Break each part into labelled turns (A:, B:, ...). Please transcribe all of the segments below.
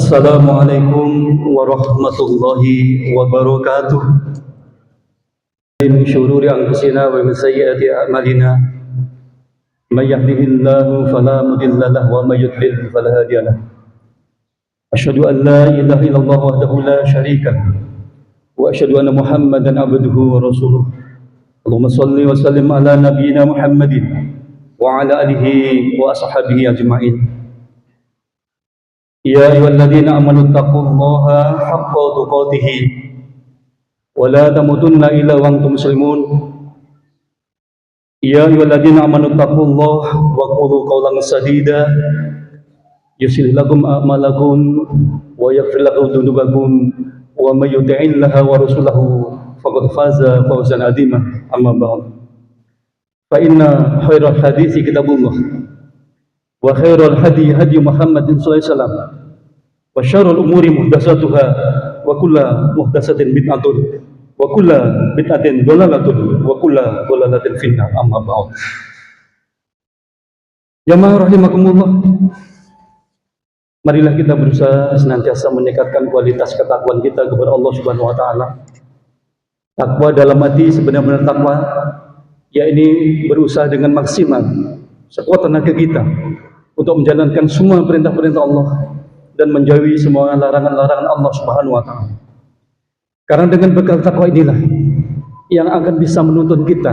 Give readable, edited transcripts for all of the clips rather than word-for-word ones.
A: Assalamualaikum warahmatullahi wabarakatuh. Min syururi anfusina wa min sayyiati a'malina. May yahdihillahu fala mudilla lahu wa may yudlil fala hadiya lahu. Asyhadu an la ilaha illallah wahdahu la syarika lahu wa asyhadu anna Muhammadan abduhu wa rasuluh. Allahumma shalli wa sallim ala nabiyyina Muhammadin wa ala alihi wa ashabihi ajma'in. Ya ayyuhalladzina amanu taqullaha haqqa tuqatih wa la tamutunna illa wa antum muslimun. Ya ayyuhalladzina amanu taqullaha wa qulu qawlan sadida yuslih lakum a'malakum wa yaghfir lakum dhunubakum wa may yuti'illaha wa rasulahu faqad faza fawzan 'azima. Amma ba'd. Fa inna khairal hadithi kitabullah wa khairal hadi hadi Muhammadin sallallahu alaihi wasallam wa syarrul umuri muhdatsatuha wa kullu muhdatsatin bid'atun wa kullu bid'atin dhalalatun wa kullu dhalalatin finnar. Amma ba'd. Jamaah rahimakumullah, marilah kita berusaha senantiasa meningkatkan kualitas ketakwaan kita kepada Allah Subhanahu wa taala. Takwa dalam arti sebenar-benar takwa, yakni berusaha dengan maksimal sekuat tenaga kita untuk menjalankan semua perintah-perintah Allah dan menjauhi semua larangan-larangan Allah Subhanahu wa taala. Karena dengan bekal takwa inilah yang akan bisa menuntun kita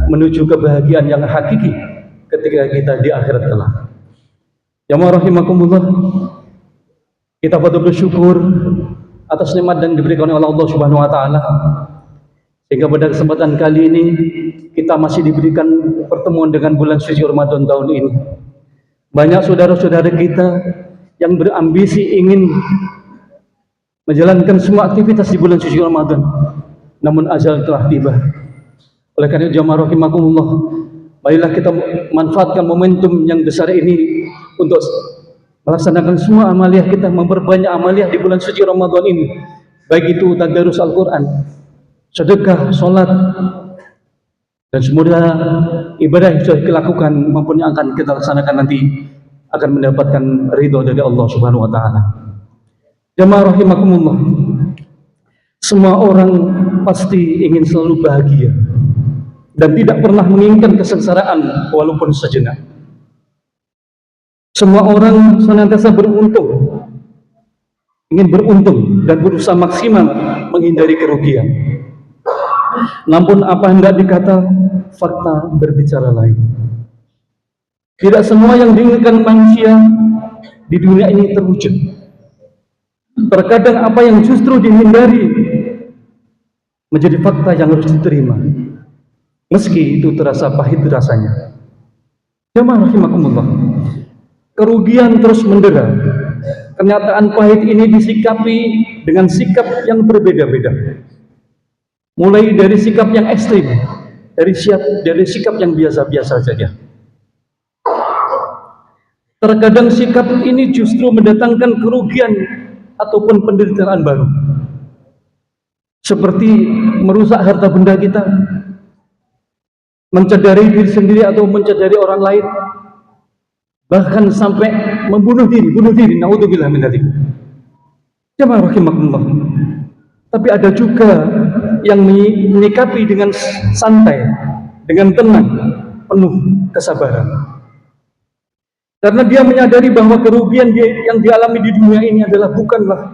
A: menuju kebahagiaan yang hakiki ketika kita di akhirat kelak. Jamaah rahimakumullah, kita patut bersyukur atas nikmat yang diberikan oleh Allah Subhanahu wa taala, sehingga pada kesempatan kali ini kita masih diberikan pertemuan dengan bulan suci Ramadan tahun ini. Banyak saudara-saudara kita yang berambisi ingin menjalankan semua aktivitas di bulan suci Ramadan, namun ajal telah tiba. Oleh karena itu, jamaah rahimakumullah, marilah kita manfaatkan momentum yang besar ini untuk melaksanakan semua amaliyah kita, memperbanyak amaliyah di bulan suci Ramadan ini, baik itu tadarus Al-Quran, sedekah, sholat, dan semoga ibadah yang sudah kita lakukan maupun yang akan kita laksanakan nanti akan mendapatkan ridho dari Allah Subhanahu wa taala. Jamaah rahimakumullah, semua orang pasti ingin selalu bahagia dan tidak pernah menginginkan kesengsaraan walaupun sejenak. Semua orang senantiasa beruntung, ingin beruntung dan berusaha maksimal menghindari kerugian. Namun apa hendak dikata, fakta berbicara lain. Tidak semua yang diinginkan manusia di dunia ini terwujud. Terkadang apa yang justru dihindari menjadi fakta yang harus diterima, meski itu terasa pahit rasanya. Jamaah rahimakumullah, kerugian terus mendera. Kenyataan pahit ini disikapi dengan sikap yang berbeda-beda. Mulai dari sikap yang ekstrim, dari sikap yang biasa-biasa saja. Terkadang sikap ini justru mendatangkan kerugian ataupun penderitaan baru, seperti merusak harta benda kita, mencederai diri sendiri atau mencederai orang lain, bahkan sampai bunuh diri, naudzubillah min dzalik. Jamaah rahimakumullah, tapi ada juga yang menyikapi dengan santai, dengan tenang, penuh kesabaran. Karena dia menyadari bahwa kerugian yang dialami di dunia ini adalah bukanlah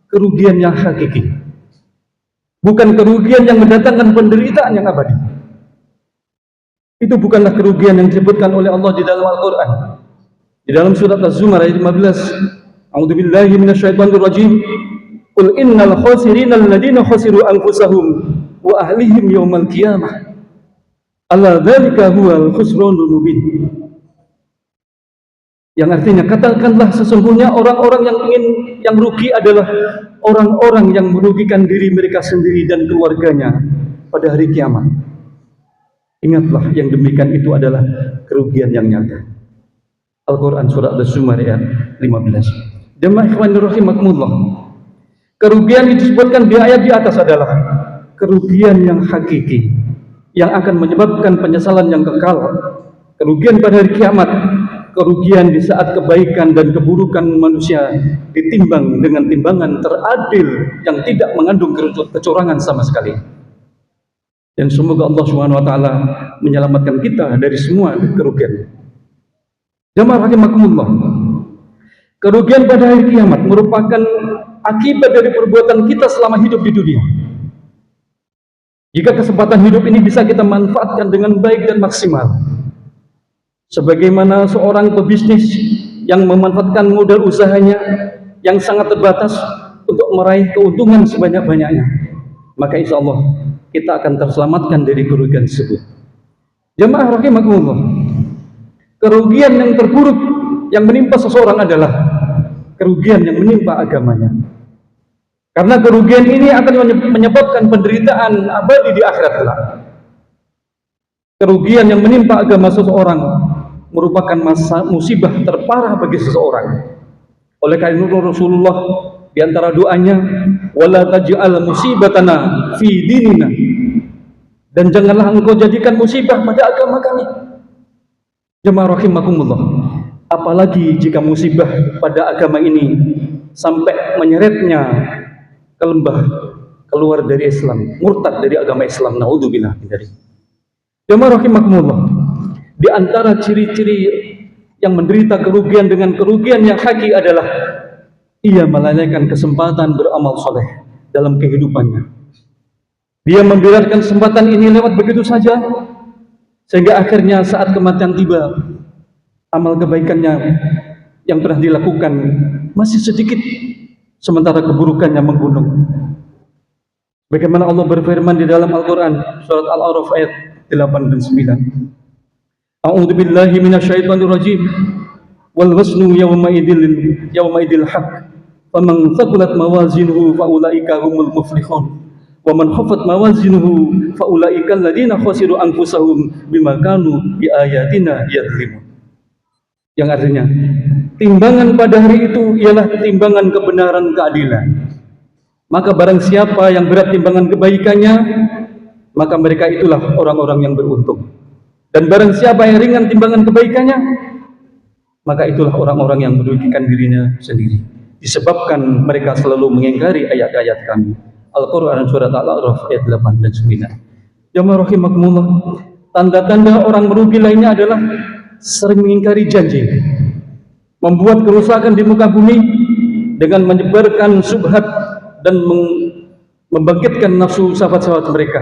A: kerugian yang hakiki, bukan kerugian yang mendatangkan penderitaan yang abadi. Itu bukanlah kerugian yang disebutkan oleh Allah di dalam Al-Quran, di dalam surat Az-Zumar ayat 15. A'udzubillahi minasyaitonir rajim. Qul innal khasirina alladziina khasiru anfusahum wa ahlihim yaumal qiyamah. Ala dzalika huwal khusranul mubin. Yang artinya, katakanlah sesungguhnya orang-orang yang rugi adalah orang-orang yang merugikan diri mereka sendiri dan keluarganya pada hari kiamat. Ingatlah, yang demikian itu adalah kerugian yang nyata. Al-Quran surat Az-Zumar ayat 15. Jemaah ikhwanir rahimakumullah, kerugian yang disebutkan di ayat di atas adalah kerugian yang hakiki, yang akan menyebabkan penyesalan yang kekal, kerugian pada hari kiamat, kerugian di saat kebaikan dan keburukan manusia ditimbang dengan timbangan teradil yang tidak mengandung kecurangan sama sekali. Dan semoga Allah Subhanahu wa taala menyelamatkan kita dari semua kerugian. Jamaah rahimakumullah. Kerugian pada hari kiamat merupakan akibat dari perbuatan kita selama hidup di dunia. Jika kesempatan hidup ini bisa kita manfaatkan dengan baik dan maksimal, sebagaimana seorang pebisnis yang memanfaatkan modal usahanya yang sangat terbatas untuk meraih keuntungan sebanyak-banyaknya, maka insya Allah kita akan terselamatkan dari kerugian tersebut. Jamaah rahimakumullah, kerugian yang terburuk yang menimpa seseorang adalah kerugian yang menimpa agamanya. Karena kerugian ini akan menyebabkan penderitaan abadi di akhirat kelak. Kerugian yang menimpa agama seseorang merupakan musibah terparah bagi seseorang. Oleh karena itu Rasulullah di antara doanya, wala taj'al musibatana fi dinina, dan janganlah engkau jadikan musibah pada agama kami. Jemaah rahimakumullah, apalagi jika musibah pada agama ini sampai menyeretnya ke lembah, keluar dari Islam, murtad dari agama Islam, naudzubillah dari. Jemaah rahimakumullah, di antara ciri-ciri yang menderita kerugian dengan kerugian yang hakiki adalah ia melalaikan kesempatan beramal soleh dalam kehidupannya. Dia membiarkan kesempatan ini lewat begitu saja, sehingga akhirnya saat kematian tiba, amal kebaikannya yang pernah dilakukan masih sedikit, sementara keburukannya menggunung. Bagaimana Allah berfirman di dalam Al-Quran surat Al-A'raf ayat 8 dan 9. A'udzu billahi minasyaitonir rajim. Wal wasnu yawma idil haqq. Faman thaqulat mawazinuhu faulaika humul muflihun. Wa man khaffat mawazinuhu faulaika alladziina khasiru anfusahum bima kanu biayatina yadzlimun. Yang artinya, timbangan pada hari itu ialah timbangan kebenaran keadilan. Maka barang siapa yang berat timbangan kebaikannya, maka mereka itulah orang-orang yang beruntung. Dan barang siapa yang ringan timbangan kebaikannya, maka itulah orang-orang yang merugikan dirinya sendiri, disebabkan mereka selalu mengingkari ayat-ayat kami. Al-Quran surat Al-A'raf ayat 8 dan 9. Jamaah rahimakumullah, tanda-tanda orang merugi lainnya adalah sering mengingkari janji, membuat kerusakan di muka bumi dengan menyebarkan syubhat dan membangkitkan nafsu sahabat-sahabat mereka.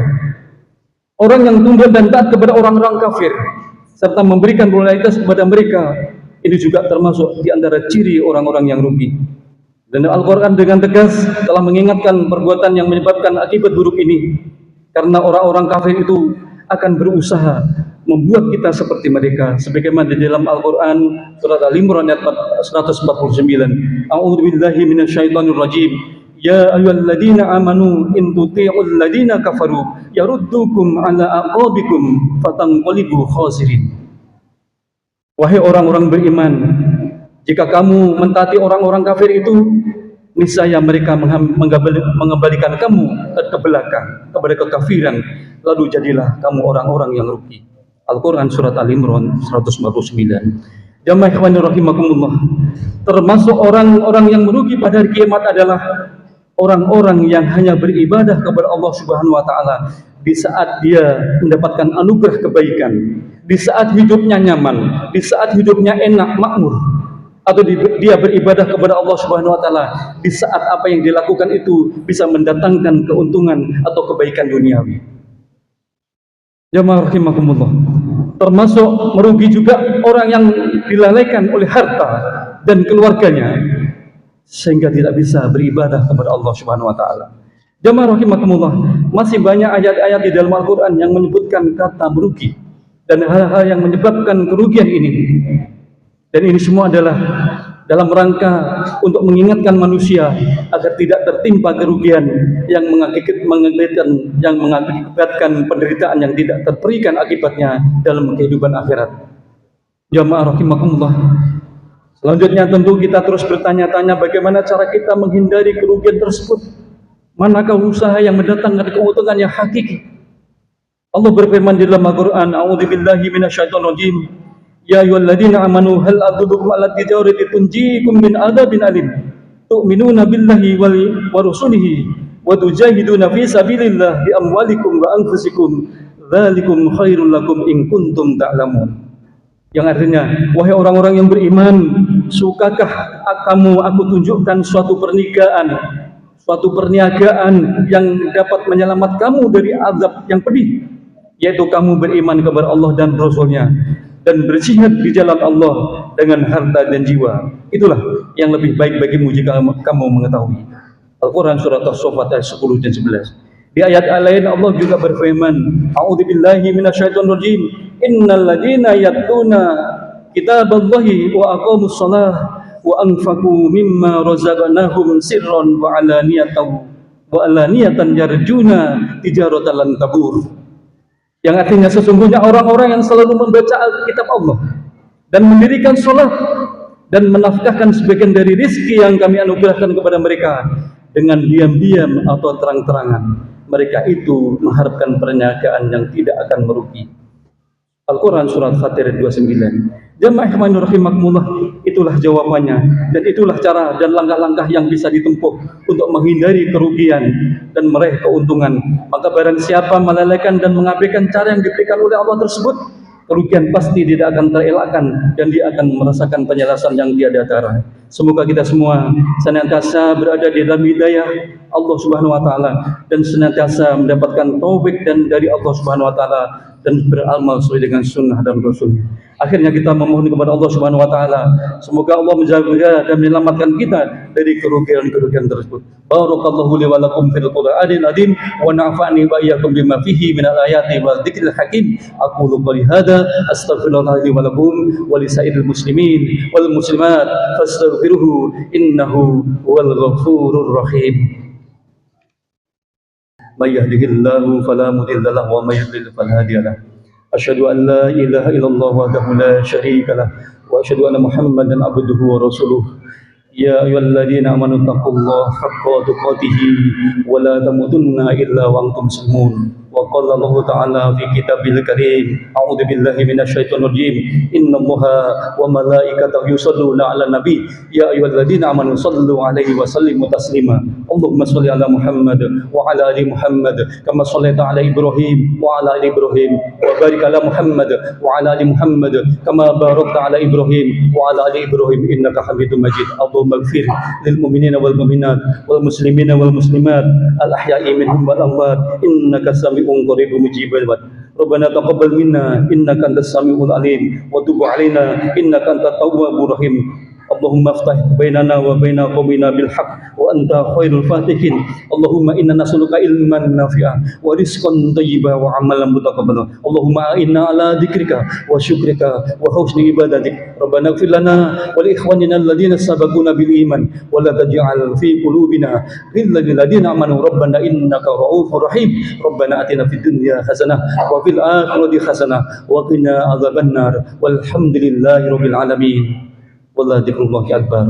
A: Orang yang tunduk dan taat kepada orang-orang kafir serta memberikan loyalitas kepada mereka, ini juga termasuk di antara ciri orang-orang yang rugi. Dan Al-Quran dengan tegas telah mengingatkan perbuatan yang menyebabkan akibat buruk ini, karena orang-orang kafir itu akan berusaha membuat kita seperti mereka, sebagaimana di dalam Al-Quran surat Al-Imran ayat 149. A'udzu billahi minasyaitonir rajim. Ya ayyuhalladzina amanu in tuti'ul ladzina kafaru yaruddukum ala aqabikum fatanqalibu khasirin. Wahai orang-orang beriman, jika kamu mentaati orang-orang kafir itu, niscaya mereka mengembalikan kamu ke belakang kepada kekafiran, lalu jadilah kamu orang-orang yang rugi. Al-Quran surat Al-Imran 149. Jamaah ikhwanir rahimakumullah, termasuk orang-orang yang merugi pada hari kiamat adalah orang-orang yang hanya beribadah kepada Allah Subhanahu wa taala di saat dia mendapatkan anugerah kebaikan, di saat hidupnya nyaman, di saat hidupnya enak, makmur, atau dia beribadah kepada Allah Subhanahu wa taala di saat apa yang dilakukan itu bisa mendatangkan keuntungan atau kebaikan duniawi. Jamaah rahimakumullah, termasuk merugi juga orang yang dilalaikan oleh harta dan keluarganya sehingga tidak bisa beribadah kepada Allah Subhanahu wa taala. Jamaah rahimakumullah, masih banyak ayat-ayat di dalam Al-Qur'an yang menyebutkan kata merugi dan hal-hal yang menyebabkan kerugian ini. Dan ini semua adalah dalam rangka untuk mengingatkan manusia agar tidak tertimpa kerugian yang mengakibatkan penderitaan yang tidak terperikan akibatnya dalam kehidupan akhirat. Jamaah rahimakumullah, selanjutnya tentu kita terus bertanya-tanya bagaimana cara kita menghindari kerugian tersebut. Manakah usaha yang mendatangkan keuntungan yang hakiki? Allah berfirman di dalam Al-Quran, A'udzu billahi minasyaitonir rajim. Ya ayyuhalladzina amanu hal adullukum ala tijarati tunjikum min adzabin alim tu'minuna billahi wa rusulihi wa tujahiduna fi sabilillah bi amwalikum wa anfusikum dzalikum khairul lakum in kuntum ta'lamun. Yang artinya, wahai orang-orang yang beriman, sukakah kamu aku tunjukkan suatu perniagaan yang dapat menyelamat kamu dari azab yang pedih, yaitu kamu beriman kepada Allah dan Rasul-Nya dan berjihad di jalan Allah dengan harta dan jiwa. Itulah yang lebih baik bagimu jika kamu mengetahui. Al-Quran surat As-Saffat ayat 10 dan 11. Di ayat lain Allah juga berfirman, A'udzubillahi minasyaitonirrajim. Innal ladzina yatluna kitaballahi wa aqamus shalah wa anfaqu mimma razaqnahum sirran wa alaniyatan yarjuna tijaratan lan tabur. Yang artinya sesungguhnya orang-orang yang selalu membaca Alkitab Allah dan mendirikan salat dan menafkahkan sebagian dari rizki yang kami anugerahkan kepada mereka dengan diam-diam atau terang-terangan, mereka itu mengharapkan perniagaan yang tidak akan merugi. Al-Quran surat Fatir 29. Jamaah ikhwan rahimakumullah, itulah jawabannya dan itulah cara dan langkah-langkah yang bisa ditempuh untuk menghindari kerugian dan meraih keuntungan. Maka barang siapa melalaikan dan mengabaikan cara yang diberikan oleh Allah tersebut, kerugian pasti tidak akan terelakkan dan dia akan merasakan penjelasan yang tiada tara. Semoga kita semua senantiasa berada di dalam hidayah Allah Subhanahu wa taala dan senantiasa mendapatkan taufik dan dari Allah Subhanahu wa taala dan beramal sesuai dengan sunnah dan Rasul. Akhirnya kita memohon kepada Allah Subhanahu wa taala, semoga Allah menjaga dan menyelamatkan kita dari kerugian-kerugian tersebut. Barakallahu li wa lakum fil Qur'anil azim wa nafa'ni wa iyyakum bima fihi minal ayati wa dzikril hakim. Aqulu qouli hadza astaghfirullah li wa lakum wa li sa'iril muslimin wal muslimat fastaghfiruhu innahu huwal ghafurur rahim. May yahdihillahu fala mudilla lahu wa may yudlil fala hadiya lahu. Asyhadu an la ilaha illallah wahdahu la syarika lahu wa asyhadu anna Muhammadan abduhu wa rasuluh. Ya ayyuhalladzina amanu taqullaha haqqa tuqatih wa la tamutunna illa wa antum muslimun. Wa qala Allah ta'ala fi kitabil karim, a'udzu billahi minasyaitonir rajim. Innallaha wa malaikatahu yusholluna 'alan nabi ya ayyuhalladzina amanu shallu 'alaihi wa sallimu taslima. Allahumma shalli 'ala Muhammad wa 'ala ali Muhammad kama shallaita 'ala Ibrahim wa 'ala ali Ibrahim wa barik 'ala Muhammad wa 'ala ali Muhammad kama barakta 'ala Ibrahim wa 'ala ali Ibrahim innaka Hamidum Majid. Allahumma ighfir lil mu'minina wal mu'minat wal muslimina wal muslimat al ahya'i minhum wal amwat innaka sami'un qaribun mujibul du'at. Rabbana taqabbal minna innaka antas samiul alim wa tub 'alaina innaka antat tawwabur rahim. Allahumma aftah bainana wa baina qaumina bil haqq wa anta khairul fatihin. Allahumma inna nas'aluka ilman nafi'a wa rizqan thayyiba wa amalan mutaqabbala. Allahumma inna ala dzikrika wa syukrika wa husni ibadatik. Rabbana ighfir lana wa li ikhwanina alladhina sabaquna bil iman wa la taj'al fi qulubina ghillan lil ladzina amanu rabbana innaka ra'ufur rahim. Rabbana atina fid dunya hasanah wa fil akhirati hasanah wa qina adzabannar. Walhamdulillahi rabbil alamin. Wallahu dzikrullahi akbar.